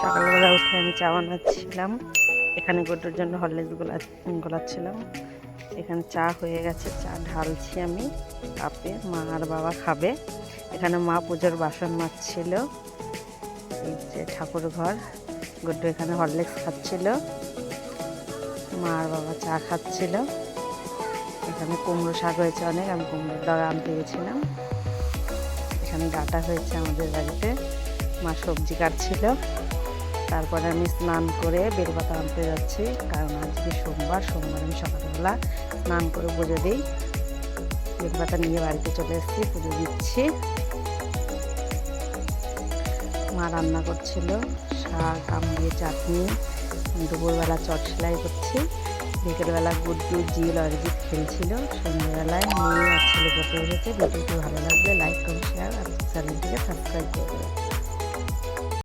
সকালবেলা উঠে আমি চা বানাচ্ছিলাম। এখানে গোটুর জন্য হরলিক্স গোলাচ্ছিলাম। এখানে চা হয়ে গেছে, চা ঢালছি আমি কাপে। মা আর বাবা খাবে। এখানে মা পুজোর বাসন মাজছিল। এই যে ঠাকুর ঘর। গোটু এখানে হরলিক্স খাচ্ছিল, মা আর বাবা চা খাচ্ছিল। এখানে কুমড়ো শাক হয়েছে অনেক, আমি কুমড়োর দাঁড়া আনতে গেছিলাম। এখানে ডাঁটা হয়েছে আমাদের বাড়িতে, মা সবজি কাটছিল। তারপরে আমি স্নান করে বেলপাতা আনতে যাচ্ছি, কারণ আজকে সোমবার আমি সকালবেলা স্নান করে পুজো দিই। বেলপাতা নিয়ে বাড়িতে চলে এসেছি, পুজো দিচ্ছি। মা রান্না করছিল শাক, আম দিয়ে চাটনি। দুপুরবেলা চট সেলাই করছি। বিকেলবেলা গুড্ডু, জিল, অরিজিৎ খেলছিল। সন্ধ্যাবেলায় মেয়ে আর ছেলে পড়তে এসেছে। ভিডিওটি ভালো লাগলে লাইক, কমেন্ট, শেয়ার আর চ্যানেলটিকে সাবস্ক্রাইব করবে।